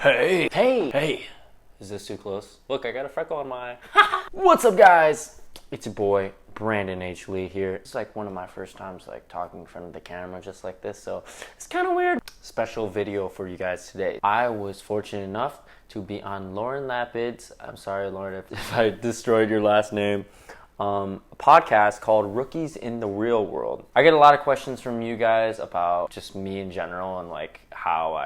Hey. Is this too close? Look, I got a freckle on my... What's up, guys? It's your boy, Brandon H. Lee here. It's like one of my first times like talking in front of the camera just like this, so it's kind of weird. Special video for you guys today. I was fortunate enough to be on Lauren Lapid's, I'm sorry, Lauren, if I destroyed your last name, a podcast called Rookies in the Real World. I get a lot of questions from you guys about just me in general and like how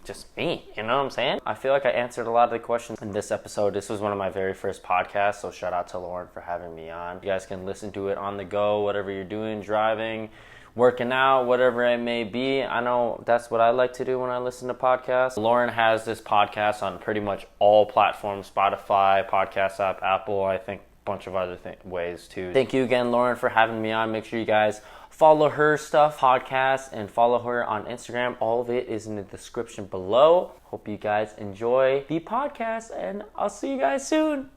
just me, you know what I'm saying? I feel like I answered a lot of the questions in this episode. This was one of my very first podcasts, so shout out to Lauren for having me on. You guys can listen to it on the go, whatever you're doing, driving, working out, whatever it may be. I know that's what I like to do when I listen to podcasts. Lauren has this podcast on pretty much all platforms, Spotify, podcast app, Apple, I think a bunch of other ways too. Thank you again, Lauren, for having me on. Make sure you guys follow her stuff, podcast, and follow her on Instagram. All of it is in the description below. Hope you guys enjoy the podcast, and I'll see you guys soon.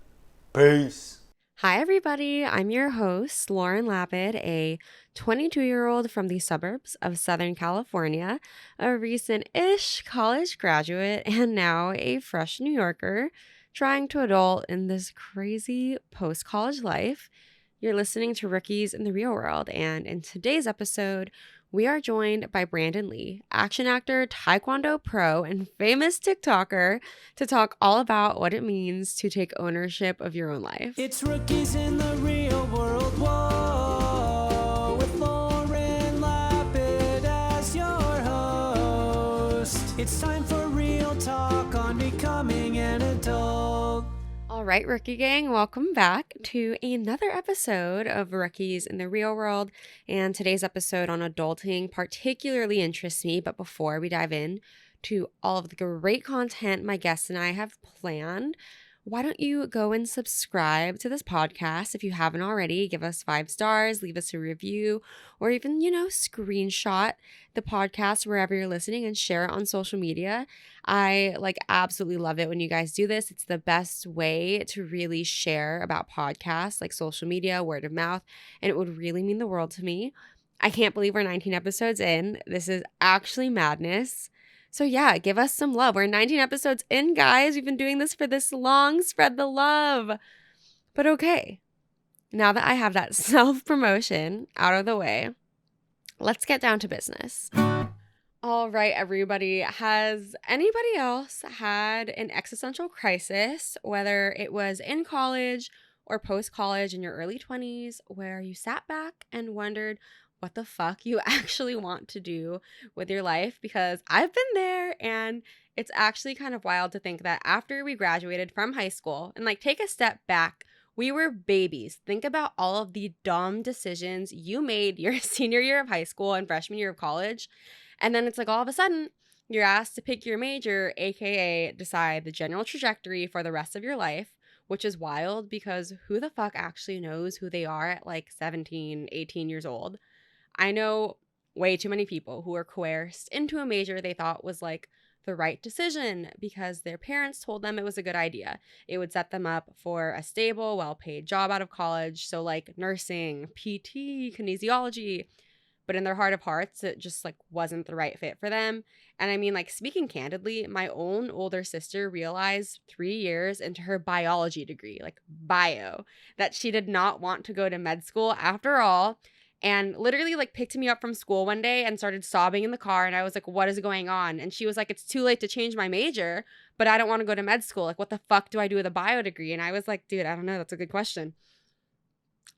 Peace. Hi, everybody. I'm your host, Lauren Lapid, a 22-year-old from the suburbs of Southern California, a recent-ish college graduate, and now a fresh New Yorker trying to adult in this crazy post-college life. You're listening to Rookies in the Real World, and in today's episode, we are joined by Brandon Lee, action actor, taekwondo pro, and famous TikToker, to talk all about what it means to take ownership of your own life. It's Rookies in the Real World, whoa, with Lauren Lapid as your host. It's time for real talk on becoming an adult. All right, Rookie Gang, welcome back to another episode of Rookies in the Real World. And today's episode on adulting particularly interests me. But before we dive in to all of the great content my guests and I have planned, why don't you go and subscribe to this podcast if you haven't already? Give us 5 stars, leave us a review, or even, screenshot the podcast wherever you're listening and share it on social media. I absolutely love it when you guys do this. It's the best way to really share about podcasts, like social media, word of mouth, and it would really mean the world to me. I can't believe we're 19 episodes in. This is actually madness. So yeah, give us some love. We're 19 episodes in, guys. We've been doing this for this long. Spread the love. But okay, now that I have that self-promotion out of the way, let's get down to business. All right, everybody. Has anybody else had an existential crisis, whether it was in college or post-college in your early 20s, where you sat back and wondered what the fuck you actually want to do with your life? Because I've been there, and it's actually kind of wild to think that after we graduated from high school and take a step back, we were babies. Think about all of the dumb decisions you made your senior year of high school and freshman year of college. And then it's all of a sudden you're asked to pick your major, aka decide the general trajectory for the rest of your life, which is wild because who the fuck actually knows who they are at 17, 18 years old? I know way too many people who were coerced into a major they thought was the right decision because their parents told them it was a good idea. It would set them up for a stable, well-paid job out of college. So nursing, PT, kinesiology. But in their heart of hearts, it just wasn't the right fit for them. And I mean, speaking candidly, my own older sister realized 3 years into her biology degree, bio, that she did not want to go to med school after all. And literally picked me up from school one day and started sobbing in the car. And I was like, what is going on? And she was like, it's too late to change my major, but I don't want to go to med school. What the fuck do I do with a bio degree? And I was like, dude, I don't know. That's a good question.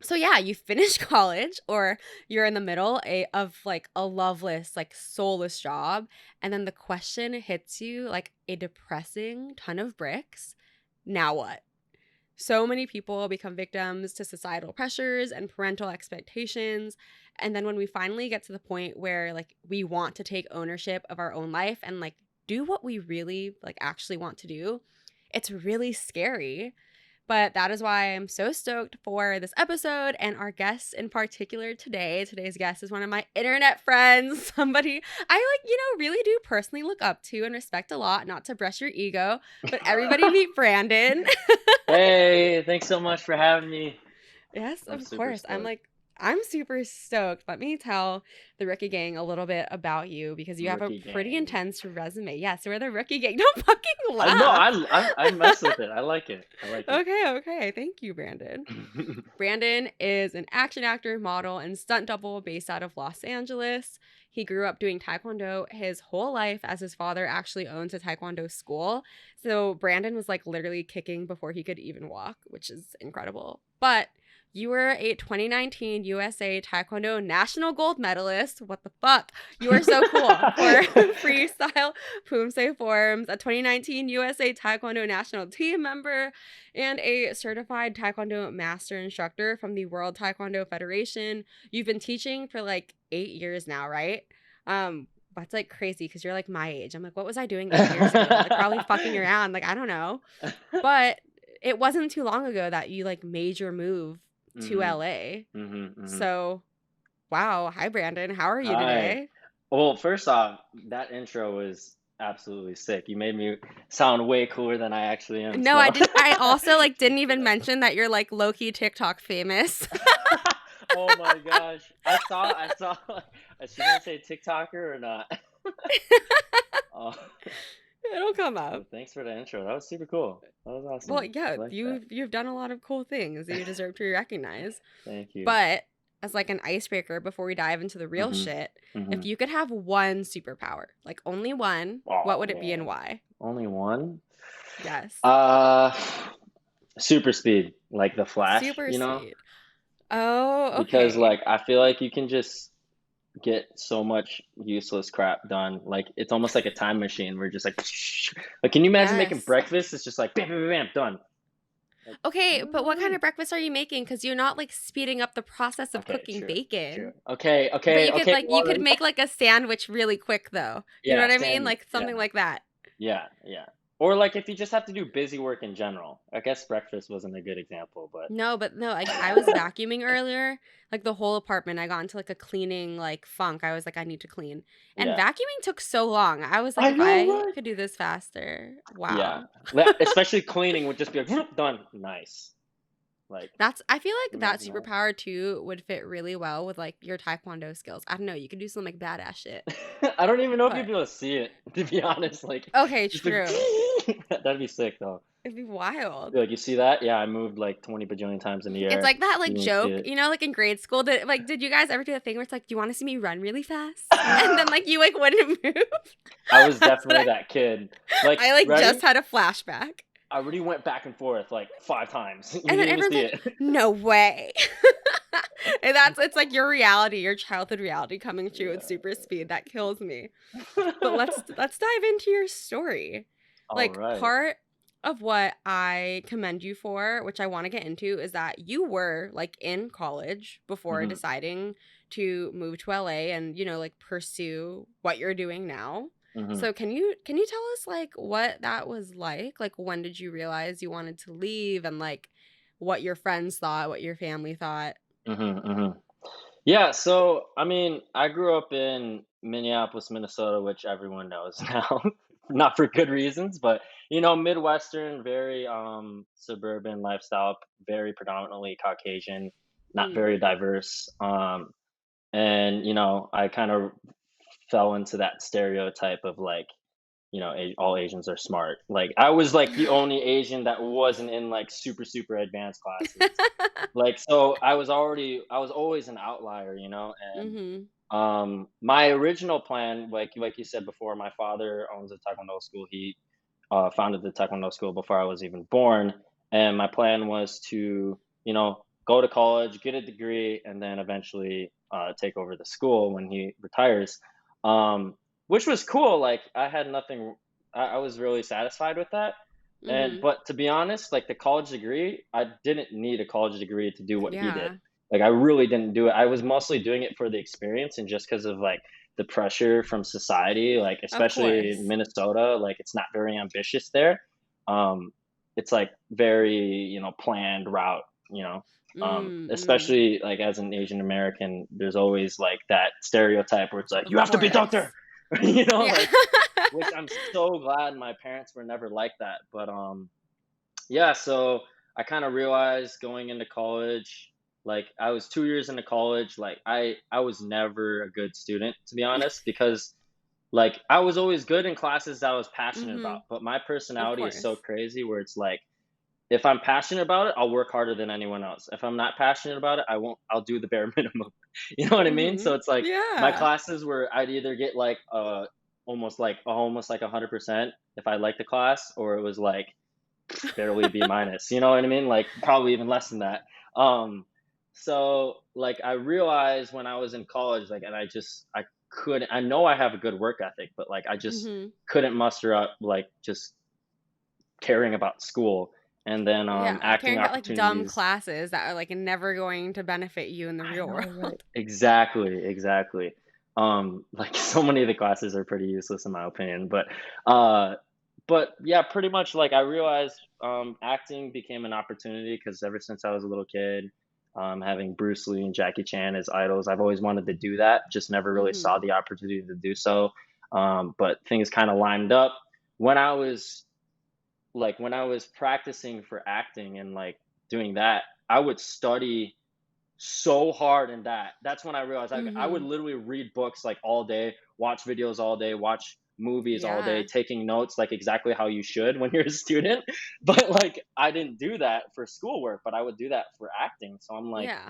So yeah, you finish college or you're in the middle of a loveless, soulless job. And then the question hits you like a depressing ton of bricks. Now what? So many people become victims to societal pressures and parental expectations. And then when we finally get to the point where we want to take ownership of our own life and do what we really actually want to do, it's really scary. But that is why I'm so stoked for this episode and our guests in particular today. Today's guest is one of my internet friends, somebody I really do personally look up to and respect a lot, not to brush your ego, but everybody meet Brandon. Hey, thanks so much for having me. Yes, I'm of super course. stoked. I'm I'm super stoked. Let me tell the Rookie Gang a little bit about you because you have a Rookie pretty gang. intense resume. Yes, we're the Rookie Gang. Don't fucking No, laugh. I mess with it. I like it. I like it. Okay. Thank you, Brandon. Brandon is an action actor, model, and stunt double based out of Los Angeles. He grew up doing taekwondo his whole life as his father actually owns a taekwondo school. So Brandon was like literally kicking before he could even walk, which is incredible. But you were a 2019 USA Taekwondo national gold medalist. What the fuck? You are so cool for freestyle Poomsae forms, a 2019 USA Taekwondo national team member, and a certified Taekwondo master instructor from the World Taekwondo Federation. You've been teaching for like 8 years now, right? That's like crazy because you're like my age. I'm like, what was I doing 8 years ago? Like probably fucking around. Like, I don't know. But it wasn't too long ago that you like made your move to LA. So, wow. Hi, Brandon. How are you Hi. today? Well, first off, that intro was absolutely sick. You made me sound way cooler than I actually am. No, I So, didn't. I also like didn't even mention that you're like low-key TikTok famous. oh my gosh, I saw. She didn't say TikToker or not. Oh, It'll come well, up. thanks for the intro. That was super cool. That was Well, awesome. yeah, I like that. you've done a lot of cool things that you deserve to be recognized. Thank you. But as like an icebreaker before we dive into the real shit, if you could have one superpower, like only one, what would it be and man. why? Only one? Yes. Super speed, like the Flash, Super you know? speed. Oh, Because okay. like I feel like you can just get so much useless crap done. Like it's almost like a time machine. We're just like can you imagine making Yes. breakfast? It's just like bam, bam, bam, done. Like, Okay, what do but you what kind mean? of breakfast are you making? Because you're not like speeding up the process of Okay, cooking true, true. bacon. Okay, But okay, okay. you Well could then, make like a sandwich really quick though. You know yeah, what I mean? sandwich. Like Yeah, something like that. yeah, yeah. Or like if you just have to do busy work in general. I guess breakfast wasn't a good example, but No, but no, like I was vacuuming earlier, like the whole apartment. I got into like a cleaning like funk. I was like, I need to clean. And yeah. vacuuming took so long. I was like, I if know, I right? could do this faster, Yeah. wow. Especially cleaning would just be like whoop, done. Nice. Like, I feel like that imagine superpower too would fit really well with like your taekwondo skills. I don't know, you could do some like badass shit. that. I don't even know if you'd But be able to see it, to be honest. Like, okay, just like, true. that'd be sick though. It'd be wild. Be like, you see that? Yeah, I moved like 20 bajillion times in the It's air. like that like You didn't see joke, it. you know, like in grade school. Did you guys ever do a thing where it's like, do you want to see me run really fast? And then like you like wouldn't move. I was That's what definitely that kid. Like, I like ready? just had a flashback. I already went back and forth like 5 times. You And then didn't even everyone's see like, it. no way. And it's like your reality, your childhood reality coming true with super speed. That kills me. But let's dive into your story. All Like right. part of what I commend you for, which I want to get into, is that you were like in college before Mhm. deciding to move to LA and, you know, like pursue what you're doing now. Mhm. So can you tell us like what that was like? Like when did you realize you wanted to leave and like what your friends thought, what your family thought? Mhm. Mhm. Yeah, so I mean, I grew up in Minneapolis, Minnesota, which everyone knows now, not for good reasons, but Midwestern, very suburban lifestyle, very predominantly Caucasian, not Mm. very diverse. And I kind of fell into that stereotype of like, all Asians are smart. Like I was like the only Asian that wasn't in like super super advanced classes. Like so I was always an outlier, and Mhm. my original plan, like you said before, my father owns a taekwondo school. He founded the taekwondo school before I was even born, and my plan was to, go to college, get a degree, and then eventually take over the school when he retires. Um, which was cool. Like I had nothing. I was really satisfied with that. And Mhm. but to be honest, like the college degree, I didn't need a college degree to do what he did. Yeah. Like I really didn't do it. I was mostly doing it for the experience and just because of like the pressure from society, like Of especially in course. Minnesota, like it's not very ambitious there. Um, it's like very, planned route, Mm. especially like as an Asian American, there's always like that stereotype where it's like, Of you have to be a course. doctor, Yeah. like which I'm so glad my parents were never like that. But yeah, so I kind of realized going into college. Like I was 2 years into college. Like I was never a good student, to be honest, because like I was always good in classes that I was passionate Mm-hmm. about. But my Of personality is so course. crazy where it's like if I'm passionate about it, I'll work harder than anyone else. If I'm not passionate about it, I won't. I'll do the bare minimum. You know what I mean? Mm-hmm. So it's like my Yeah. classes where I'd either get like almost like 100% if I like the class, or it was like barely B minus. You know what I mean? Like probably even less than that. Um, so like I realized when I was in college, like, and I couldn't. I know I have a good work ethic, but like I just Mm-hmm. couldn't muster up like just caring about school. And then Yeah. acting Caring about like dumb opportunities. classes that are like never going to benefit you in the I real know, right? world. Exactly, exactly. Like so many of the classes are pretty useless in my opinion, uh, but yeah, pretty much like I realized acting became an opportunity because ever since I was a little kid, having Bruce Lee and Jackie Chan as idols, I've always wanted to do that. Just never really Mm-hmm. saw the opportunity to do so. But things kind of lined up when I was when I was practicing for acting and like doing that. I would study so hard in that. That's when I realized I would Mm-hmm. literally read books like all day, watch videos all day, watch movies all day, Yeah. taking notes like exactly how you should when you're a student. But like I didn't do that for schoolwork, but I would do that for acting. So I'm Yeah.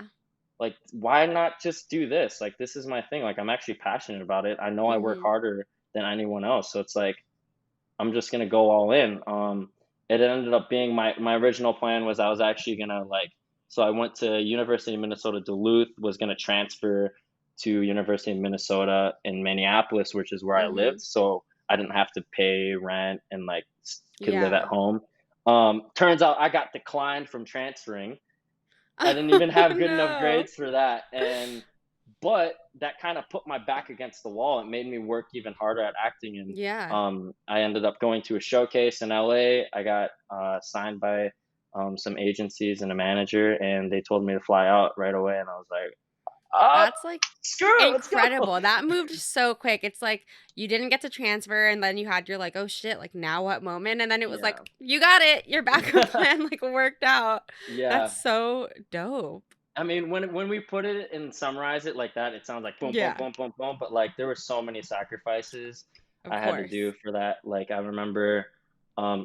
like why not just do this? Like this is my thing. Like I'm actually passionate about it. I know I work Mm-hmm. harder than anyone else. So it's like I'm just gonna go all in. It ended up being my original plan was I was actually gonna so I went to University of Minnesota Duluth, was gonna transfer to University of Minnesota in Minneapolis, which is where I Mm-hmm. lived, so I didn't have to pay rent and could live at Yeah. home. Turns out I got declined from transferring. I didn't Oh even have good enough no. grades for that, and but that kind of put my back against the wall. It made me work even harder at acting, and Yeah. I ended up going to a showcase in LA. I got signed by some agencies and a manager, and they told me to fly out right away. And I was like, "Ah, That's like screw it, let's go." incredible. That moved so quick. It's like you didn't get to transfer and then you had your like, oh shit, like now what moment? And then it was like, Yeah, you got it. Your backup plan like worked out. That's yeah. so dope. I mean, when we put it and summarize it like that, it sounds like boom, boom, Yeah, boom, boom, boom. But like there were so many sacrifices of I had to do course. for that. Like I remember,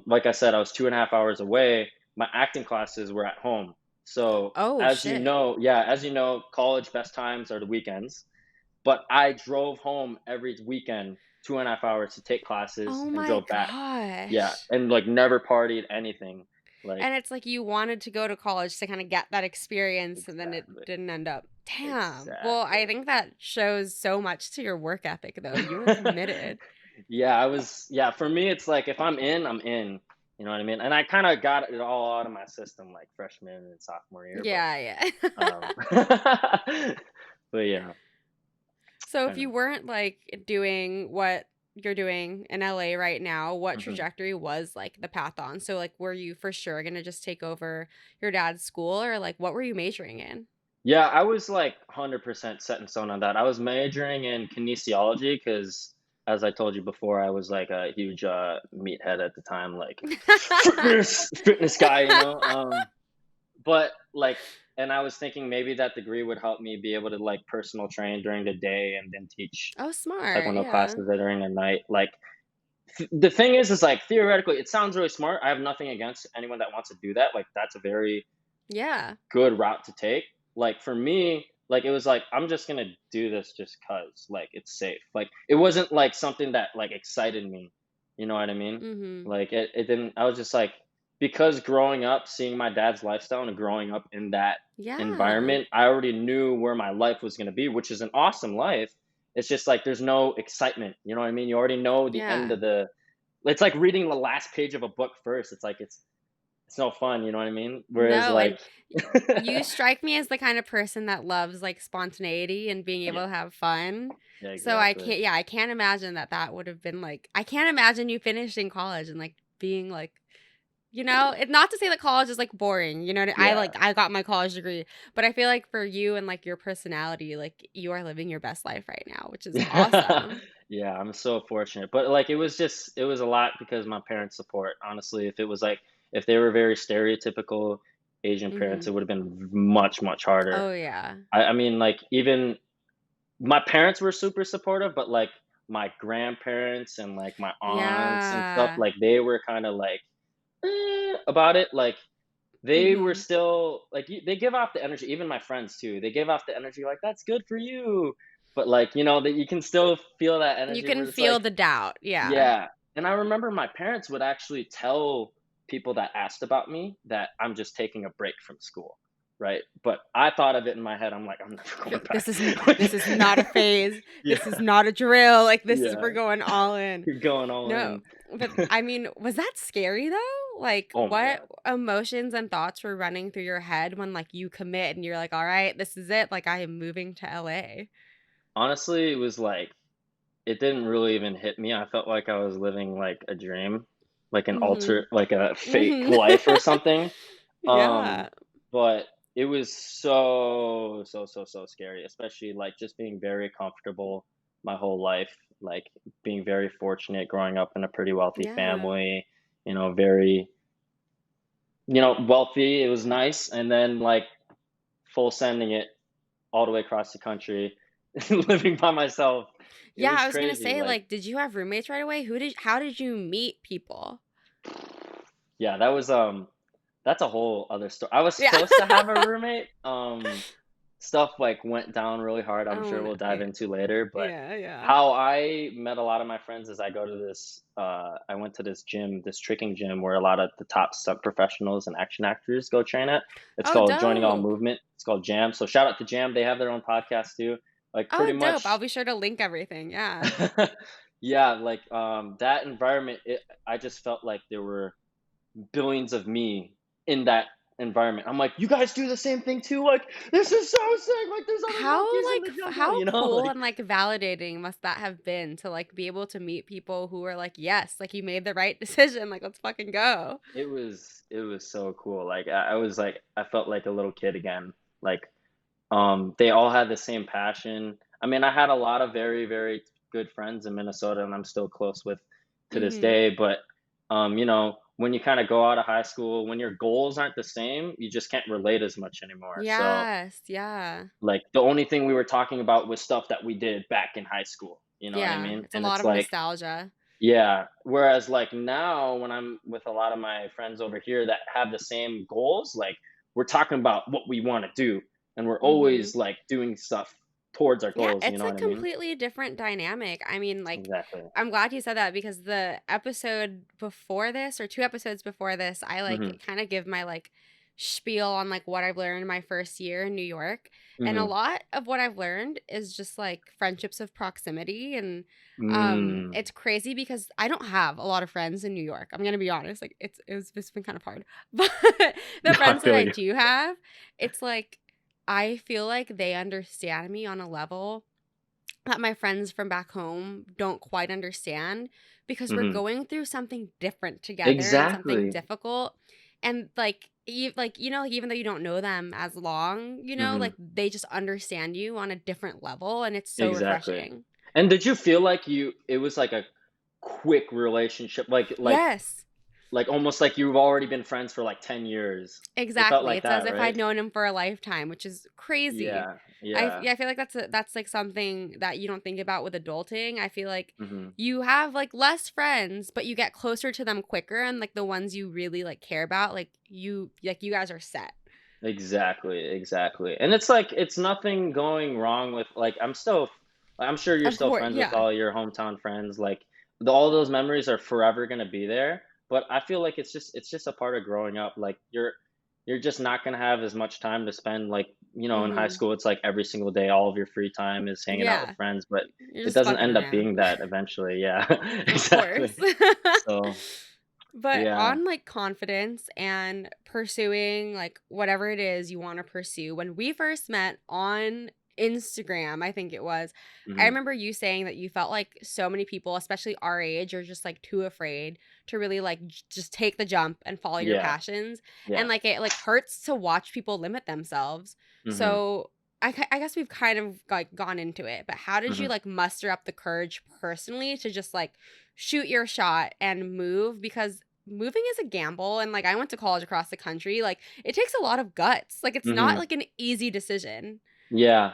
like I said, I was 2.5 hours away. My acting classes were at home. So Oh as you shit. know, yeah, as you know, college best times are the weekends. But I drove home every weekend 2.5 hours to take classes Oh and my drove back. Yeah, gosh. and like never partied anything. Like And it's like you wanted to go to college to kind of get that experience and then it exactly, didn't end up. Damn. Well, I exactly. think that shows so much to your work ethic though. You were committed. Yeah, yeah, for me it's like if I'm in, I'm in. You know what I mean? And I kind of got it all out of my system like freshman and sophomore year, Yeah, yeah. but but yeah, So if kind you of. weren't like doing what you're doing in LA right now, what Mhm. trajectory was like the path on? So like were you for sure going to just take over your dad's school or like what were you majoring in? Yeah, I was like 100% set in stone on that. I was majoring in kinesiology because, as I told you before, I was like a huge meathead at the time, like fitness guy, you know. But like, and I was thinking maybe that degree would help me be able to like personal train during the day and then teach Oh, smart. taekwondo Yeah. classes during the night. Like, the thing is like theoretically, it sounds really smart. I have nothing against anyone that wants to do that. Like, that's a very Yeah. good route to take. Like for me, like it was like I'm just gonna do this just cause like it's safe. Like it wasn't like something that like excited me. You know what I mean? Mhm. Like it didn't. I was just like because growing up, seeing my dad's lifestyle and growing up in that Yeah. environment, I already knew where my life was gonna be, which is an awesome life. It's just like there's no excitement. You know what I mean? You already know the end Yeah. of the. It's like reading the last page of a book first. It's like it's no fun. You know what I mean? Whereas No, like. and you strike me as the kind of person that loves like spontaneity and being able Yeah, to have fun. yeah, So I exactly. can't, yeah, I can't imagine that that would have been like, I can't imagine you finishing college and like being like, it's not to say that college is like boring, I Yeah. like, I got my college degree, but I feel like for you and like your personality, like you are living your best life right now, which is awesome. Yeah, I'm so fortunate. But like it was a lot because my parents' support. Honestly, if it was like if they were very stereotypical Asian parents, it Mhm. would have been much, much harder. Oh, yeah. I mean, like, even my parents were super supportive, but, like, my grandparents and, like, my aunts and stuff, Yeah. like, they were kinda, like, about it, like, they were Mhm. still like, they give off the energy, even my friends too, they give off the energy like, "That's good for you," but, like, that you can still feel that You energy where can it's like feel the doubt. Yeah. yeah, and I remember my parents would actually tell people that asked about me that I'm just taking a break from school, right? But I thought of it in my head, I'm like, "I'm never going This is back." Like this is not a phase. This is yeah, not a drill. Like this is yeah, we're going all in. you're going all No. in. But I mean, was that scary though? Like Oh my what god. emotions and thoughts were running through your head when like you commit and you're like, "All right, this is it. Like I am moving to LA." Honestly, it was like it didn't really even hit me. I felt like I was living like a dream, like an Mhm. like a fake Mhm. life or something. Um, Yeah. but it was so, so, so, so scary, especially like just being very comfortable my whole life, like being very fortunate growing up in a pretty wealthy Yeah. family, very, wealthy. It was nice. And then like full sending it all the way across the country, living by myself. It Yeah, was I was gonna crazy. say, Like, like, did you have roommates right away? How did you meet people? yeah, that's a whole other story. I was Yeah. supposed to have a roommate. Stuff like went down really hard. I'm Oh, sure no. we'll dive Yeah. into later. But Yeah, yeah. how I met a lot of my friends is I went to this gym, this tricking gym where a lot of the top stunt professionals and action actors go train at. It's Oh, called Joining All dope. Movement. It's called Jam. So shout out to Jam. They have their own podcast too. Like Oh, pretty dope. I'll much be sure to link everything. Yeah. yeah, like that environment, I just felt like there were billions of me in that environment. I'm like, you guys do the same thing too? Like, this is so sick. Like, there's other How rookies in like the jungle, how cool Like, and like validating must that have been to like be able to meet people who are like, "Yes, like you made the right decision. Like let's fucking go." it was so cool. Like, I was like, I felt like a little kid again. Like, they all had the same passion. I mean, I had a lot of very, very good friends in Minnesota, and I'm still close with to this Mhm. day. But, when you kind of go out of high school, when your goals aren't the same, you just can't relate as much anymore. So, Yes, yeah. like, the only thing we were talking about was stuff that we did back in high school. You know what I Yeah, mean? it's a And lot it's of like, nostalgia. yeah. Whereas like now when I'm with a lot of my friends over here that have the same goals, like we're talking about what we want to do and we're Mhm. always like doing stuff towards our Yeah, goals, you it's know a what I mean? completely different dynamic. I mean, like, Exactly. I'm glad you said that because the episode before this, or two episodes before this, I Mhm. like kind of give my like spiel on like what I've learned my first year in New York. And a Mhm. lot of what I've learned is just like friendships of proximity. And Mm. it's crazy because I don't have a lot of friends in New York. I'm gonna be honest. Like it's been kind of hard. But the No, I friends that feel I you. do have, it's like I feel like they understand me on a level that my friends from back home don't quite understand because we're Mhm. going through something different together and something Exactly. difficult. And like even though you don't know them as long, like Mhm. they just understand you on a different level and it's so Exactly. refreshing. And did you feel like it was like a quick relationship Yes. like almost like you've already been friends for like 10 years? It felt Exactly. like It's that, as if right? I'd known him for a lifetime, which is crazy. Yeah. Yeah. Yeah, I feel like that's like something that you don't think about with adulting. I feel like Mhm. you have like less friends, but you get closer to them quicker and like the ones you really like care about, like you guys are set. Exactly, exactly. And it's like it's nothing going wrong with like I'm sure you're Of still course, friends with yeah. all your hometown friends. Like all those memories are forever gonna be there. But I feel like it's just a part of growing up. Like you're just not gonna have as much time to spend like, in high Mhm. school it's like every single day, all of your free time is hanging out with Yeah. friends, but You're it just doesn't fucking end up being around. that eventually. Yeah. Of course. Exactly. So But yeah. on like confidence and pursuing like whatever it is you want to pursue, when we first met on Instagram, I think it was, I Hmm. remember you saying that you felt like so many people, especially our age, are just like too afraid to really like just take the jump and follow your Yeah. passions. And Yeah. like it like hurts to watch people limit themselves. Hmm. So I guess we've kind of like gone into it, but how did you Hmm. like muster up the courage personally to just like shoot your shot and move? Because moving is a gamble, and like I went to college across the country. Like it takes a lot of guts. Like it's not Hmm. like an easy decision. Yeah.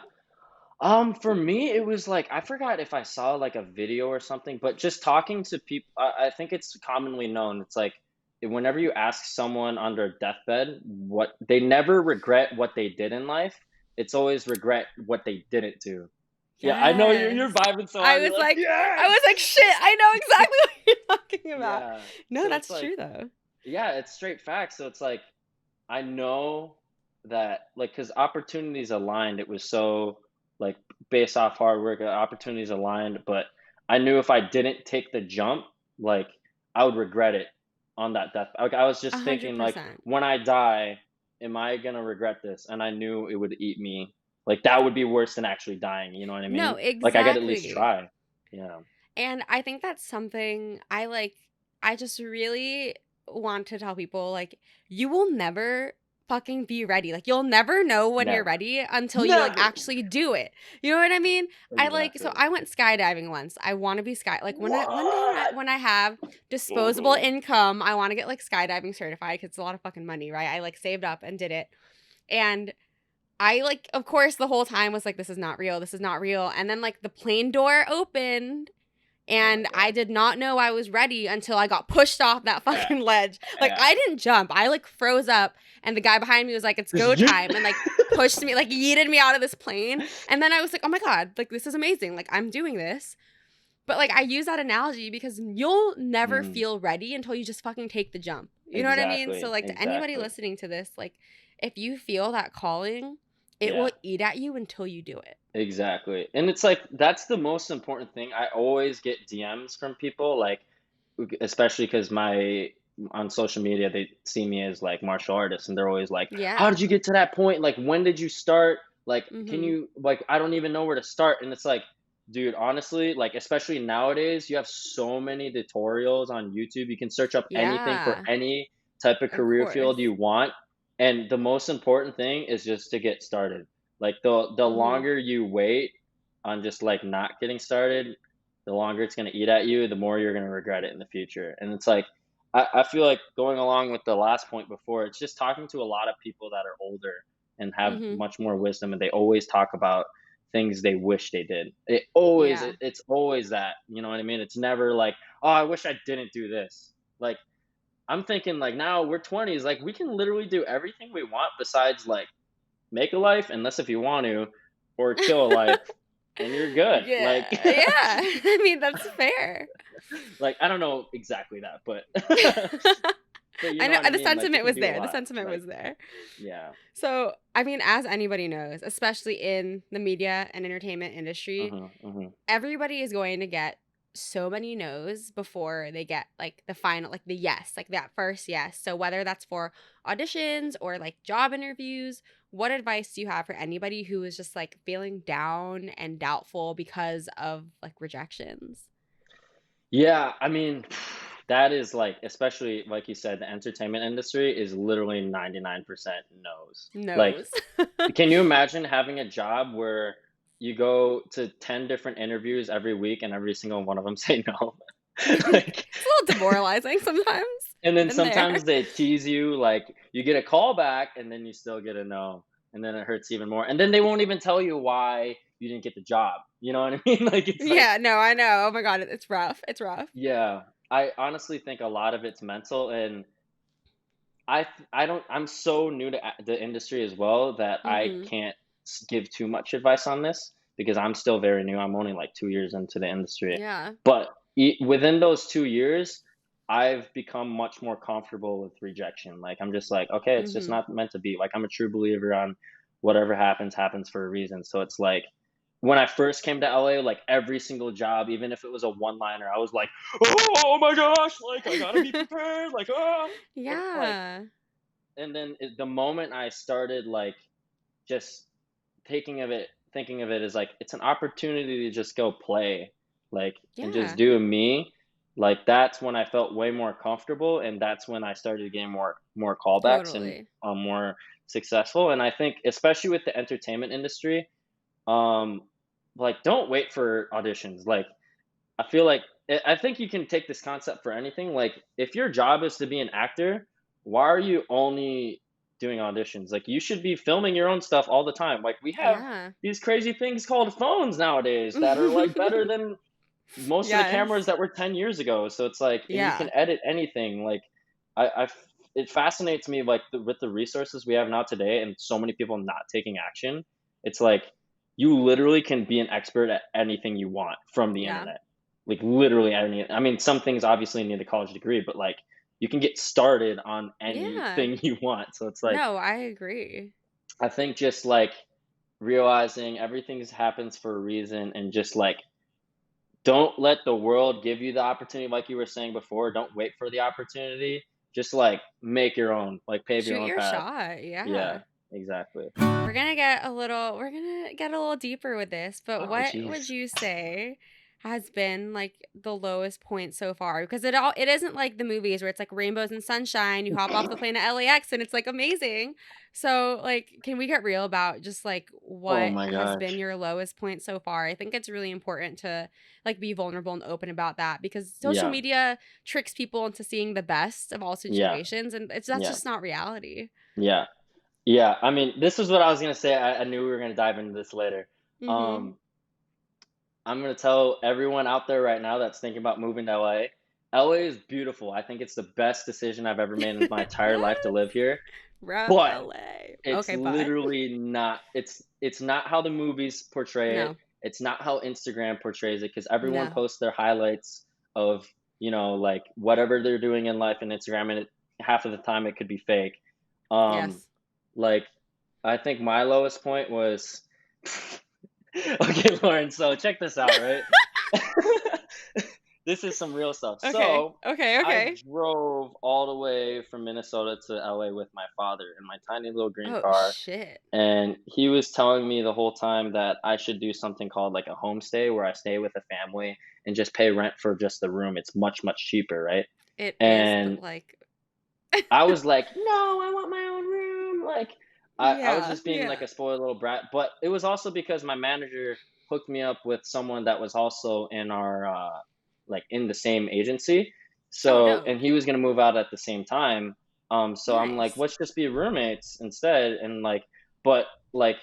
For me, it was like I forgot if I saw like a video or something, but just talking to people, I think it's commonly known. It's like whenever you ask someone on their deathbed what they never regret what they did in life, it's always regret what they didn't do. Yeah, I know you're Yes. vibing so I hard. You're was like, like I yes! was like, shit, I know exactly what you're talking about. Yeah. No, So it's that's like, true though. yeah, it's straight facts. So it's like I know that like because opportunities aligned, it was so like based off hard work, opportunities aligned, but I knew if I didn't take the jump, like I would regret it on that death. Like I was A just hundred thinking like percent. when I die, am I gonna regret this? And I knew it would eat me. Like that would be worse than actually dying, you know what I No, mean? Like I gotta at least exactly. try. Yeah. And I think that's something I like. I just really want to tell people like, you will never fucking be ready. Like, you'll never know when you're Never. ready until you like Never. actually do it. You know what I mean? I like, so Exactly. I went skydiving once. I want to be like one day What? when I have disposable Mhm. income, I want to get like skydiving certified because it's a lot of fucking money, right? I like saved up and did it. And I like, of course, the whole time was like, this is not real. This is not real. And then like the plane door opened Oh my and I God. did not know I was ready until I got pushed off that Yeah. fucking ledge. Like Yeah. I didn't jump. I like froze up and the guy behind me was like, it's Just go yeet. time and like pushed me, like yeeted me out of this plane. And then I was like, oh my God, like this is amazing. Like I'm doing this. But like I use that analogy because you'll never Mhm. feel ready until you just fucking take the jump. You know what I mean? So Exactly, like to anybody exactly, listening to this, like if you feel that calling, it yeah, will eat at you until you do it. exactly, and it's like that's the most important thing. I always get DMs from people, like, especially because my on social media they see me as like martial artist, and they're always like, "How Yeah. did you get to that point? Like, when did you start? Like, can Mhm. you like? I don't even know where to start." And it's like, dude, honestly, like, especially nowadays, you have so many tutorials on YouTube. You can search up anything for Yeah. any type of Of career field course. you want, and the most important thing is just to get started. Like the Mhm. longer you wait on just like not getting started, the longer it's gonna eat at you, the more you're gonna regret it in the future. And it's like I feel like going along with the last point before, it's just talking to a lot of people that are older and have Mhm. much more wisdom, and they always talk about things they wish they did. It always Yeah. it's always that, you know what I mean? It's never like, oh, I wish I didn't do this. Like I'm thinking like now we're 20s, like we can literally do everything we want besides like make a life, unless if you want to, or kill a life, and you're good. Like, Yeah. Yeah. I mean, that's fair. like I don't know exactly that, but but you I know know what I the mean. Like you sentiment can was do a there. The lot. sentiment Like was there. yeah. So, I mean, as anybody knows, especially in the media and entertainment industry, Mhm. Mhm. everybody is going to get so many no's before they get like the final, like the yes, like that first yes. So, whether that's for auditions or like job interviews, what advice do you have for anybody who is just like feeling down and doubtful because of like rejections? Yeah, I mean, that is like, especially like you said, the entertainment industry is literally 99% no's. Like, No's. can you imagine having a job where you go to 10 different interviews every week and every single one of them say no? Like, It's a little demoralizing sometimes. and then Been there. sometimes they tease you, like you get a call back and then you still get a no. And then it hurts even more. And then they won't even tell you why you didn't get the job. You know what I mean? Like it's like, Yeah, no, I know. Oh my God, it's rough. It's rough. yeah. I honestly think a lot of it's mental, and I don't I'm so new to the industry as well that I Mm-hmm. can't give too much advice on this because I'm still very new. I'm only like 2 years into the industry. Yeah. But within those 2 years, I've become much more comfortable with rejection. Like I'm just like, okay, it's just Mm-hmm. not meant to be. Like I'm a true believer on whatever happens happens for a reason. So it's like when I first came to LA, like every single job, even if it was a one-liner, I was like, "Oh my gosh, like I gotta be prepared." Like, oh, and like Yeah. and then the moment I started like just thinking of it as like it's an opportunity to just go play, like and just Yeah. do me, like that's when I felt way more comfortable, and that's when I started getting more callbacks and Totally. more successful. And I think especially with the entertainment industry, um, like don't wait for auditions. Like I feel like I think you can take this concept for anything. Like, if your job is to be an actor, why are you only doing auditions? Like, you should be filming your own stuff all the time. Like, we have Yeah. these crazy things called phones nowadays that are like better than most of the Yes. cameras that were 10 years ago. So it's like, and you Yeah. can edit anything. Like, it fascinates me, like, with the resources we have now today and so many people not taking action. It's like, you literally can be an expert at anything you want from the Yeah. internet. Like, literally any, I mean, some things obviously need a college degree, but like, you can get started on Yeah. anything you want. So it's like, No, I agree. I think just like realizing everything happens for a reason and just like, don't let the world give you the opportunity, like you were saying before. Don't wait for the opportunity. Just like make your own, like pave your Shoot own your path. shot. Yeah, Yeah. exactly. We're gonna get a little deeper with this, but Oh, what would jeez. you say has been like the lowest point so far? Because it isn't like the movies where it's like rainbows and sunshine, you hop off the plane at LAX and it's like amazing. So like can we get real about just like Oh what my has been gosh. your lowest point so far? I think it's really important to like be vulnerable and open about that because social Yeah, media tricks people into seeing the best of all yeah, situations and that's yeah, just not reality. yeah, yeah. I mean, this is what I was gonna say. I knew we were gonna dive into this later. Mhm. Um, I'm gonna tell everyone out there right now that's thinking about moving to LA. LA is beautiful. I think it's the best decision I've ever made in my entire life to live here. Rep But LA. it's Okay, but literally not. It's not how the movies portray it. no, It's not how Instagram portrays it because everyone no. posts their highlights of, like whatever they're doing in life in Instagram, and half of the time it could be fake. Um, Yes. like I think my lowest point was okay, Lauren. So check this out, right? This is some real stuff. Okay. So Okay, I okay. drove all the way from Minnesota to LA with my father in my tiny little green Oh, car, shit. and he was telling me the whole time that I should do something called like a homestay where I stay with a family and just pay rent for just the room. It's much, much cheaper, right? It is, but, And like I was like, "No, I want my own room." Like, I was Yeah, just being like yeah. a spoiled little brat, but it was also because my manager hooked me up with someone that was also in our like in the same agency. Oh, So, dope. and he was gonna move out at the same time. So I'm like, Nice. let's just be roommates instead. And like, but like,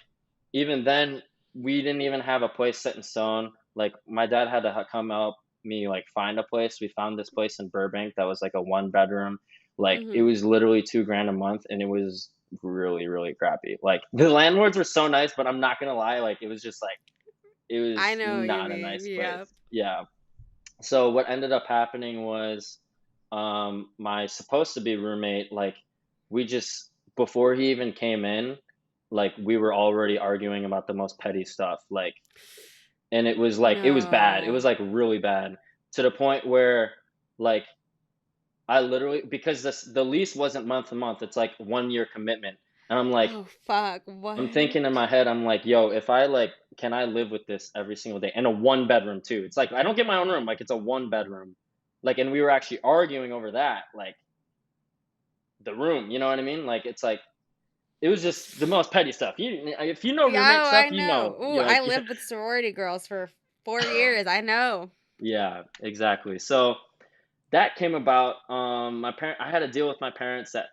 even then, we didn't even have a place set in stone. Like, my dad had to come help me like find a place. We found this place in Burbank that was like a one bedroom, like, it Mhm. was literally 2 grand a month, and it was really, really crappy. Like, the landlords were so nice, but I'm not gonna lie, like, it was just, like, it I was know what you not a mean, nice yep. place. Yeah. So what ended up happening was, my supposed to be roommate, like, we just before he even came in, like, we were already arguing about the most petty stuff, like, and it was bad. It was, No. like, really bad to the point where, like, I literally, because the lease wasn't month to month, it's like 1 year commitment. And I'm like, Oh, fuck, I'm what? thinking in my head, I'm like, yo, if I like, can I live with this every single day? And a one bedroom too. It's like I don't get my own room, like it's a one bedroom. Like, and we were actually arguing over that, like the room, you know what I mean? Like, it's like it was just the most petty stuff. If you know Yeah, roommate oh, stuff, I you know. know. Ooh, You're I like lived with sorority girls for 4 years, I know. yeah, exactly. So that came about. I had a deal with my parents that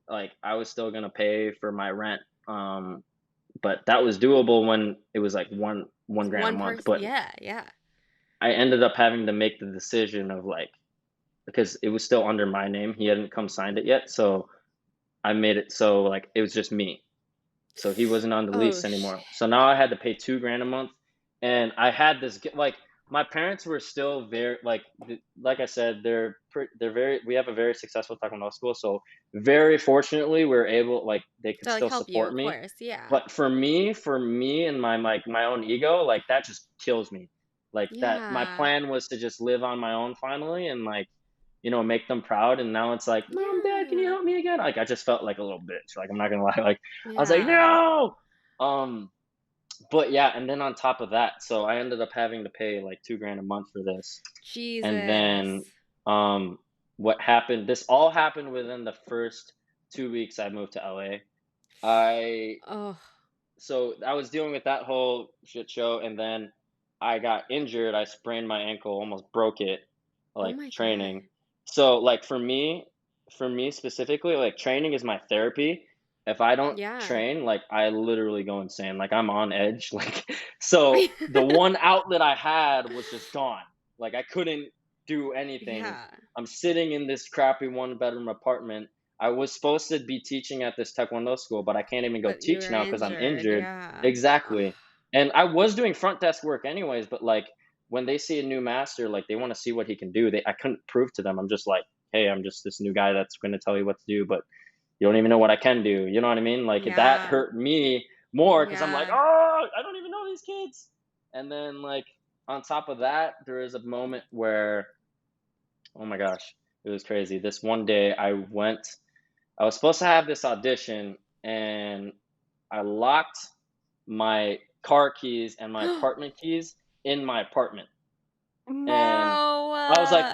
like I was still gonna pay for my rent. But that was doable when it was like one grand a One month. person, But yeah, yeah. I ended up having to make the decision of like, because it was still under my name. He hadn't come signed it yet, so I made it so like it was just me. So he wasn't on the Oh, lease shit. anymore. So now I had to pay 2 grand a month, and I had this like my parents were still very like I said, they're very, we have a very successful taekwondo school, so very fortunately we are able, like, they could To, like, still help you, support of me. course, yeah. But for me and my like my own ego, like that just kills me. Like, that my Yeah. plan was to just live on my own finally and like, make them proud, and now it's like, mom, dad, can you Yeah. help me again? Like, I just felt like a little bitch. Like, I'm not gonna lie. Like, I was like, Yeah. no. Um, but yeah, and then on top of that, so I ended up having to pay like 2 grand a month for this. And then Jesus. um what happened, this all happened within the first 2 weeks I moved to LA. I Oh. So I was dealing with that whole shit show, and then I got injured. I sprained my ankle, almost broke it. Oh like my training. God. So like for me specifically, like training is my therapy. If I don't Yeah. train, like I literally go insane. Like I'm on edge. Like so the one outlet I had was just gone. Like I couldn't do anything. Yeah. I'm sitting in this crappy one bedroom apartment. I was supposed to be teaching at this taekwondo school, but I can't even go But you teach were now because I'm injured. injured. Yeah. Ugh. Exactly. And I was doing front desk work anyways, but like when they see a new master, like they want to see what he can do. I couldn't prove to them. I'm just like, hey, I'm just this new guy that's going to tell you what to do, but you don't even know what I can do. You know what I mean? Like that Yeah. hurt me more because I'm like, Yeah. oh, I don't even know these kids. And then like on top of that, there is a moment where, oh my gosh, it was crazy. This one day I was supposed to have this audition and I locked my car keys and my apartment keys in my apartment. And No. I was like,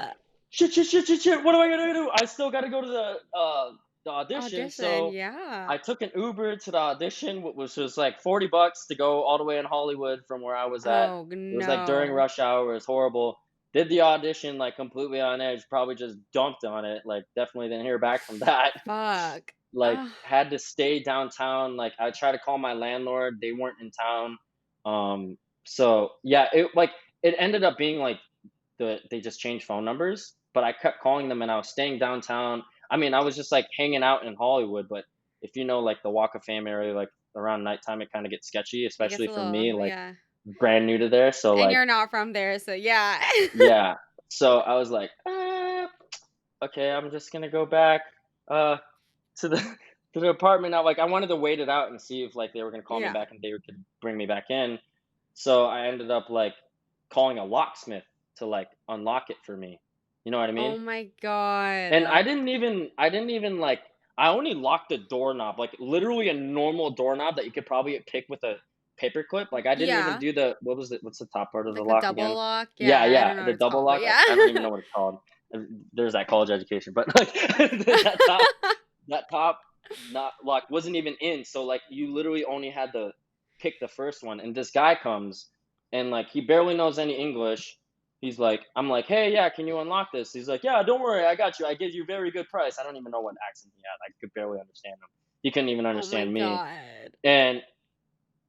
shit, shit, shit, shit, shit. What am I gonna do? I still gotta go to the audition. Audition. So Yeah. I took an Uber to the audition, which was like $40 to go all the way in Hollywood from where I was at. Oh It was like during no. rush hour. It was horrible. Did the audition like completely on edge. Probably just dumped on it. Like definitely didn't hear back from that. Fuck. Like Ugh. had to stay downtown. Like I tried to call my landlord. They weren't in town. So yeah, it ended up being like they just changed phone numbers, but I kept calling them and I was staying downtown. I mean, I was just like hanging out in Hollywood, but if you know like the Walk of Fame area, like around nighttime, it kind of gets sketchy, It gets especially a for little, me, like yeah. brand new to there. So And like, you're not from there, so yeah. yeah. So I was like, okay, I'm just gonna go back uh to the to the apartment now. Like I wanted to wait it out and see if like they were gonna call me Yeah. back and they could bring me back in. So I ended up like calling a locksmith to like unlock it for me. You know what I Oh mean? my And God. I didn't even like I only locked the doorknob, like literally a normal doorknob that you could probably pick with a paper clip. Like I didn't even Yeah. do the what was it? What's the top part of the Like the lock double again? lock. Yeah, Yeah, I yeah, don't know the what it's double called, but lock. yeah. I don't even know what it's called. There's that college education, but like that top not lock wasn't even in. So like you literally only had to pick the first one. And this guy comes and like he barely knows any English. He's like, I'm like, hey, yeah, can you unlock this? He's like, yeah, don't worry, I got you. I give you very good price. I don't even know what accent he had. I could barely understand him. He couldn't even Oh my understand me. God. And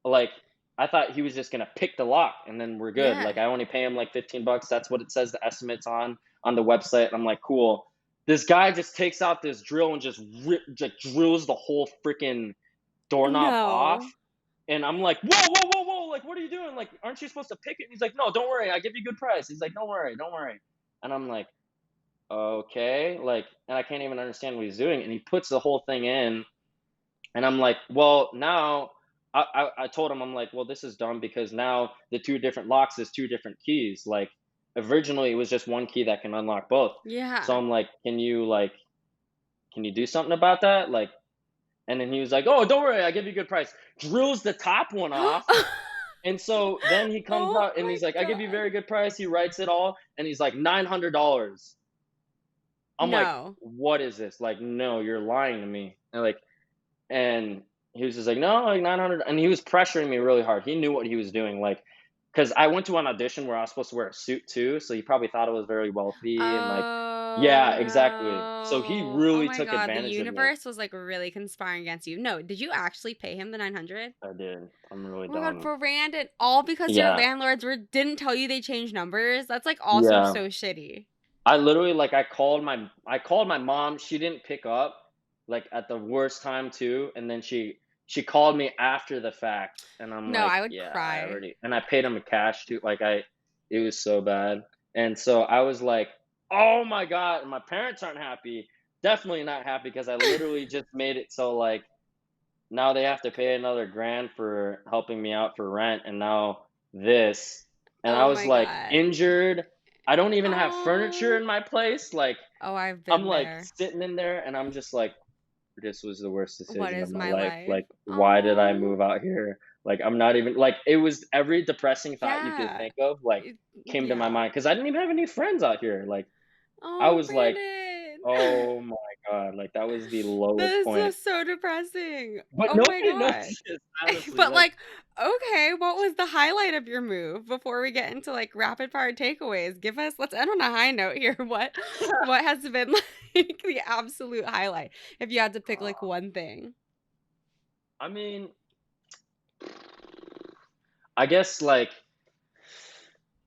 like, I thought he was just gonna pick the lock and then we're good. Yeah. Like, I only pay him like $15. That's what it says the estimates on the website. And I'm like, cool. This guy just takes out this drill and just like drills the whole freaking doorknob off. No. And I'm like, whoa, whoa, whoa, whoa, like, what are you doing? Like, aren't you supposed to pick it? And he's like, no, don't worry, I give you good price. He's like, don't worry, don't worry. And I'm like, okay, like, and I can't even understand what he's doing. And he puts the whole thing in, and I'm like, well, now I told him, I'm like, well, this is dumb because now the two different locks is two different keys. Like, originally it was just one key that can unlock both. So Yeah. I'm like, can you do something about that? Like, and then he was like, oh, don't worry, I give you a good price. Drills the top one off. And so then he comes Oh out and my he's like, I give you a God. very good price. He writes it all and he's like, $900. I'm like, No. what is this? Like, no, you're lying to me. And he was just like, no, like 900. And he was pressuring me really hard. He knew what he was doing. Like, because I went to an audition where I was supposed to wear a suit too. So he probably thought I was very wealthy and like, Oh yeah, exactly. So he no. Oh really my took God. The advantage of me. universe was like really conspiring against you. No, did you actually pay him the 900? I did. I'm really Oh my God, dumb. Brandon, all because your Yeah. landlords didn't tell you they changed numbers? That's like also Yeah. so shitty. I literally like I called my mom. She didn't pick up like at the worst time too, and then she called me after the fact, and I'm No, like, I would yeah, cry. and I paid him cash too. Like it was so bad, and so I was like, oh my god, and my parents aren't happy. Definitely not happy because I literally just made it so like now they have to pay another grand for helping me out for rent, and now this, and I Oh was my like God. injured. I don't even have furniture Oh. in my place. Like Oh, I've I'm been like there. sitting in there, and I'm just like, this was the worst What decision of is my my life. life? Like, why did I Oh. move out here? Like, I'm not even like it was every depressing thought you could Yeah. think of. Like, came to my Yeah. mind because I didn't even have any friends out here. Like, I Oh, was like, Brandon. oh my god, like that was the That lowest is point. so depressing. But Oh my nobody god. notices, honestly. But Like, like, okay, what was the highlight of your move before we get into like rapid fire takeaways? Let's end on a high note here. What has been like the absolute highlight if you had to pick like one thing? I mean, I guess like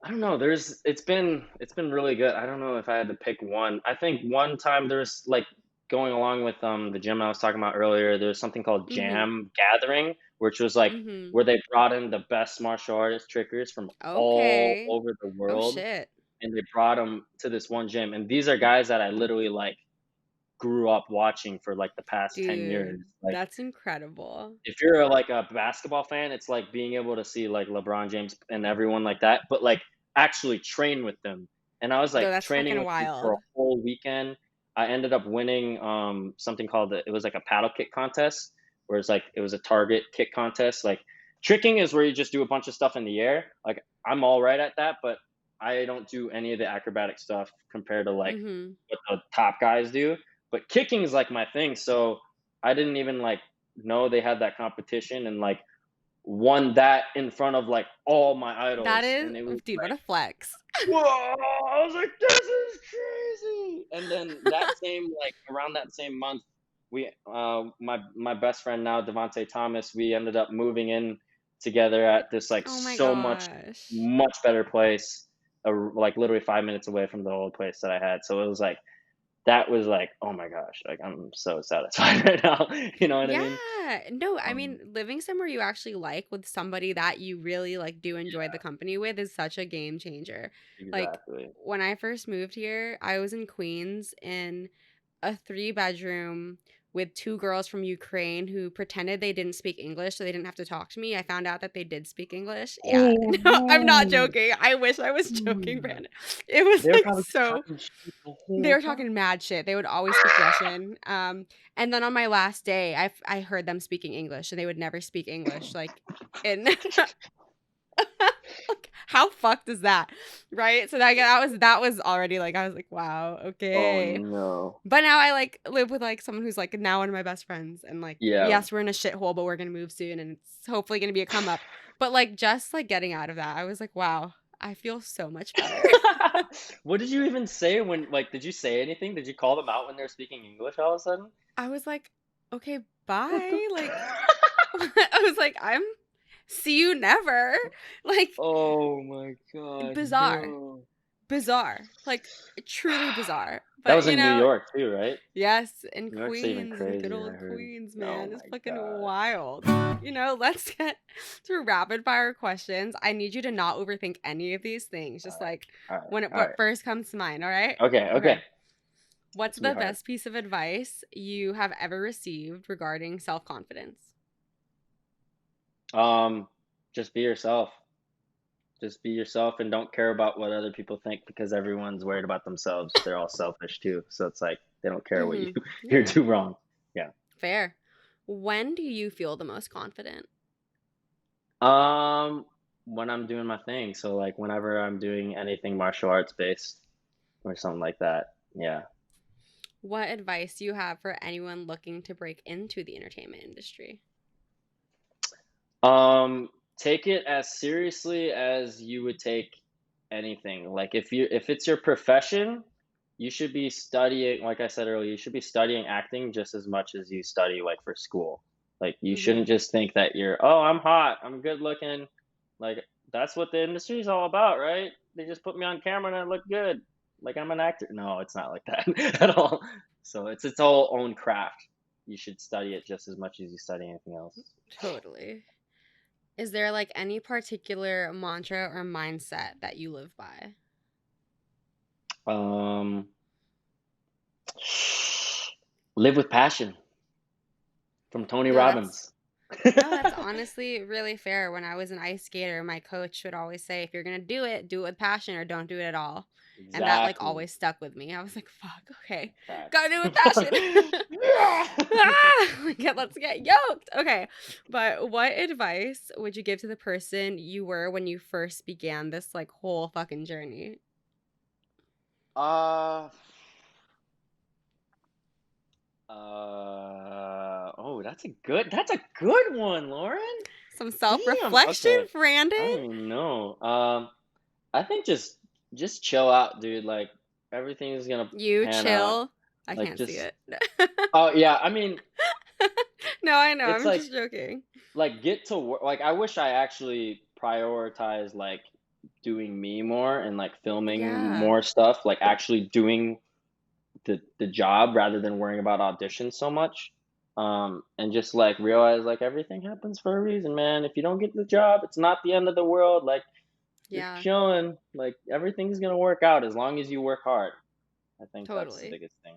I don't know. It's been really good. I don't know if I had to pick one. I think one time there's like going along with the gym I was talking about earlier. There's something called Mhm. Jam Gathering, which was like Mhm. where they brought in the best martial artist trickers from all Okay. over the Oh world, shit. and they brought them to this one gym. And these are guys that I literally like grew up watching for like the past 10 years. Dude, Like that's incredible. if you're like a basketball fan, it's like being able to see like LeBron James and everyone like that, but like actually train with them. And I was No, like that's training fucking with them for a wild. whole weekend. I ended up winning something called it was like a paddle kick contest, where it's like it was a target kick contest. Like tricking is where you just do a bunch of stuff in the air. Like I'm all right at that, but I don't do any of the acrobatic stuff compared to like Mhm. what the top guys do. But kicking is like my thing, so I didn't even like know they had that competition and like won that in front of like all my That idols, is, and it was dude, what like, a flex. whoa! I was like, this is crazy. And then that same like around that same month, we my best friend now Devonte Thomas, we ended up moving in together at this like Oh my so gosh. much better place, like literally 5 minutes away from the old place that I had. So it was like that was like, oh my gosh, like I'm so satisfied right now. You know what I Yeah. mean? No, I mean, Um, living somewhere you actually like with somebody that you really like do enjoy the company with is such a game changer. Like exactly. when I first moved here, I was in Queens in a 3 bedroom with 2 girls from Ukraine who pretended they didn't speak English so they didn't have to talk to me. I found out that they did speak English. Yeah. Oh No, I'm not no. joking. I wish I was joking, Mm. Brandon. It was They're like probably just so talking shit the they whole were time. talking mad shit. They would always speak Russian. And then on my last day, I heard them speaking English, and they would never speak English. Like, in like, how fucked is that, right? So that was already like I was like, wow, Oh okay. no. But now I like live with like someone who's like now one of my best friends, and like Yeah. yes, we're in a shithole, but we're gonna move soon, and it's hopefully gonna be a come up. But like just like getting out of that, I was like, wow, I feel so much better. What did you even say when like did you say anything? Did you call them out when they're speaking English all of a sudden? I was like, okay, bye. What Like, I was like, see you never. Like, Oh my god, bizarre, no. bizarre, like, truly bizarre. That But, was in New York too, right? yes, in New York's even Queens, in good crazier, I old heard. Queens, Oh man. It's my fucking god. wild. Let's get to rapid fire questions. I need you to not overthink any of these things. Just like Alright, what alright. first comes to mind, all right? Okay, okay. Okay. What's It's gonna the be hard. best piece of advice you have ever received regarding self-confidence? Just be yourself. Just be yourself and don't care about what other people think because everyone's worried about themselves. They're all selfish too. So it's like they don't care what you Mm-hmm. you're Yeah. do wrong. Yeah. Fair. When do you feel the most confident? Um when I'm doing my thing. So like whenever I'm doing anything martial arts based or something like that. Yeah. What advice do you have for anyone looking to break into the entertainment industry? Take it as seriously as you would take anything. Like if it's your profession, you should be studying, like I said earlier, you should be studying acting just as much as you study like for school. Like you Mm-hmm. shouldn't just think that oh, I'm hot, I'm good looking. Like that's what the industry is all about, right? They just put me on camera and I look good. Like I'm an actor. No, it's not like that at all. So it's its whole own craft. You should study it just as much as you study anything else. Totally. Is there like any particular mantra or mindset that you live by? Um, Live with passion from Tony No, that's Robbins. no, that's honestly really fair. When I was an ice skater, my coach would always say, if you're gonna do it with passion or don't do it at all. And that like Exactly. always stuck with me. I was like, fuck, okay. Gotta Facts. do it with passion. Yeah. Let's get yoked. Okay. But what advice would you give to the person you were when you first began this like whole fucking journey? Uh, Oh, that's a good one, Lauren. Some Damn. self-reflection, Okay. I Brandon. don't even know. I think just chill out, dude. Like everything's gonna You pan out. chill. I Like can't see just it. oh yeah, I mean, No, I know. it's I'm like just joking. get to work. Like I wish I actually prioritized like doing me more and like filming Yeah, more stuff, like actually doing the job rather than worrying about auditions so much. And just like realize like everything happens for a reason, man. If you don't get the job, it's not the end of the world. Like just yeah, chilling. Like everything's gonna work out as long as you work hard. I think that's the totally. biggest thing.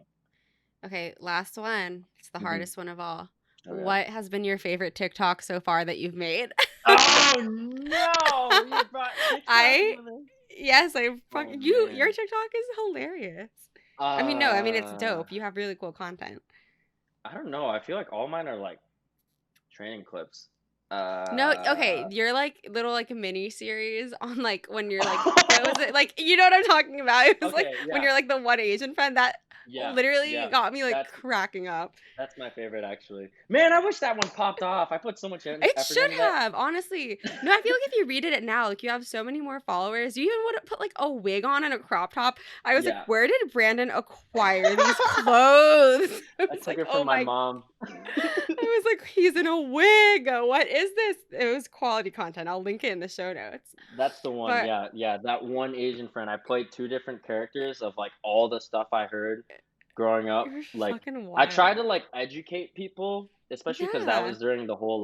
Okay, last one. It's the Hmm. hardest one of all. Okay. What has been your favorite TikTok so far that you've made? Oh no! You brought TikTok I into this. yes, I Oh fucking you. Your man. TikTok is hilarious. I mean, no, I mean it's Uh, dope. You have really cool content. I don't know. I feel like all mine are like training clips. No, okay, you're like little like mini series on like when you're like what was it like you know what I'm talking about? It was like Okay, when yeah, you're like the one Asian friend that yeah, literally yeah. got me like That's cracking up. that's my favorite actually. Man, I wish that one popped off. I put so much It effort should into that. have, honestly. No, I feel like if you read it now, like you have so many more followers. You even would have put like a wig on and a crop top. I was like, Yeah. where did Brandon acquire these clothes? I I was took like, it oh from my my, mom. I was like, he's in a wig. What is this? It was quality content. I'll link it in the show notes. That's the one. But Yeah, yeah. That one Asian friend. I played two different characters of like all the stuff I heard growing up. you're Like fucking I tried to wild. like educate people, especially because that Yeah. was during the whole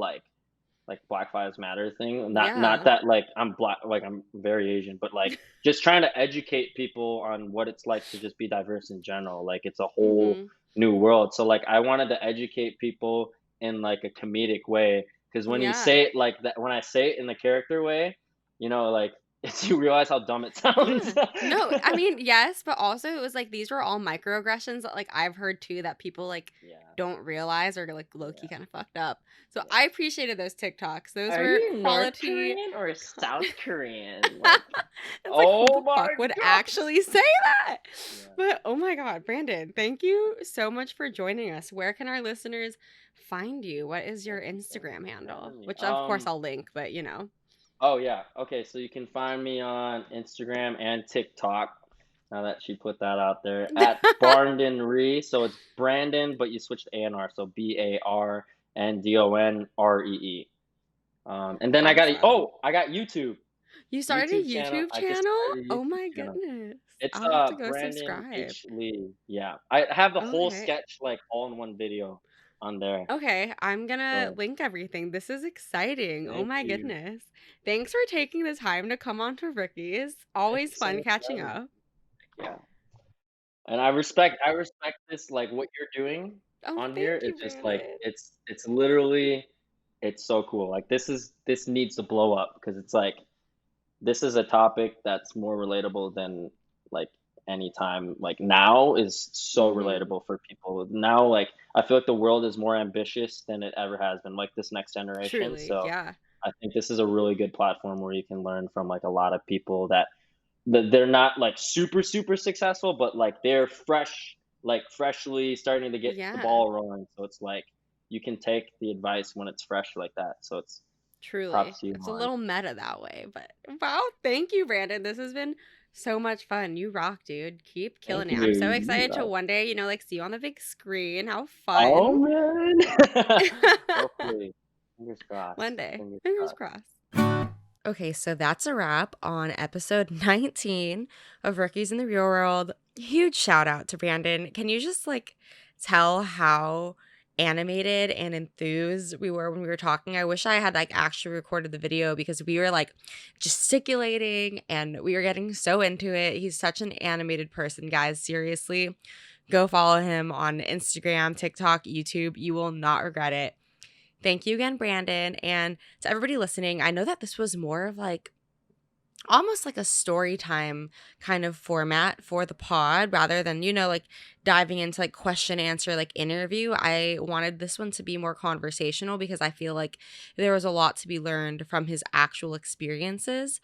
like Black Lives Matter thing. Not Yeah. that like I'm black, like I'm very Asian, but like just trying to educate people on what it's like to just be diverse in general. Like it's a whole Mm-hmm. new world. So like I wanted to educate people in like a comedic way because when you Yeah. say it like that, when I say it in the character way, like it's you realize how dumb it sounds. Yeah. No, I mean, yes, but also it was like these were all microaggressions that like I've heard too that people like Yeah, don't realize or like low key yeah, kind of fucked up. So yeah. I appreciated those TikToks. Those Are were you North quality. Korean or South Korean? Like, It's like who oh the my fuck would god. actually say that? Yeah. But oh my god, Brandon, thank you so much for joining us. Where can our listeners find you? What is your Thank you so much Instagram for handle? having me. Which of course I'll link, but Oh yeah. Okay, so you can find me on Instagram and TikTok. Now that she put that out there at Barndon Ree. So it's Brandon, but you switched A and R, so BARNDONREE. And then Awesome. I got YouTube. You started a YouTube channel. YouTube I just channel? started a Oh YouTube my channel. goodness. It's I'll have to go Brandon subscribe. H. Lee. Yeah. I have the whole Okay. sketch like all in one video on there. Okay, I'm gonna So link everything. This is exciting. Oh thank my you. goodness. Thanks for taking the time to come on to Rookies. Thank Always you so fun much for catching having me. up. Yeah. And I respect this like what you're doing Oh, on here. thank you, It's just like Brandon. it's literally it's so cool. Like this needs to blow up because it's like this is a topic that's more relatable than like any time like now is so Mm-hmm. relatable for people. Now like I feel like the world is more ambitious than it ever has been like this next generation. Truly, So yeah. I think this is a really good platform where you can learn from like a lot of people that they're not like super super successful, but like they're freshly starting to get the Yeah, ball rolling. So it's like you can take the advice when it's fresh like that. So it's truly. props to you, It's a Lauren. little meta that way, but wow, thank you, Brandon. This has been so much fun. You rock, dude. Keep Thank killing it. I'm so you. You excited to rock. one day, like see you on the big screen. How Oh fun. man. Hopefully. Fingers crossed. One day. Fingers Fingers crossed. crossed. Okay, so that's a wrap on episode 19 of Rookies in the Real World. Huge shout out to Brandon. Can you just tell how animated and enthused we were when we were talking? I wish I had actually recorded the video because we were gesticulating and we were getting so into it. He's such an animated person, guys. Seriously, go follow him on Instagram, TikTok, YouTube. You will not regret it. Thank you again, Brandon. And to everybody listening, I know that this was more of almost like a story time kind of format for the pod rather than, diving into question answer, interview. I wanted this one to be more conversational because I feel like there was a lot to be learned from his actual experiences.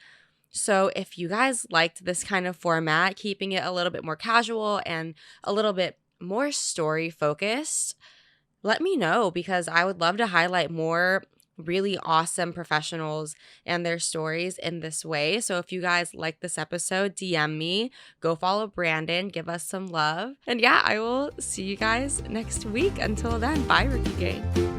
So if you guys liked this kind of format, keeping it a little bit more casual and a little bit more story focused, let me know, because I would love to highlight more really awesome professionals and their stories in this way. So if you guys like this episode, DM me, go follow Brandon, give us some love. And yeah, I will see you guys next week. Until then, bye, Rookie Gang.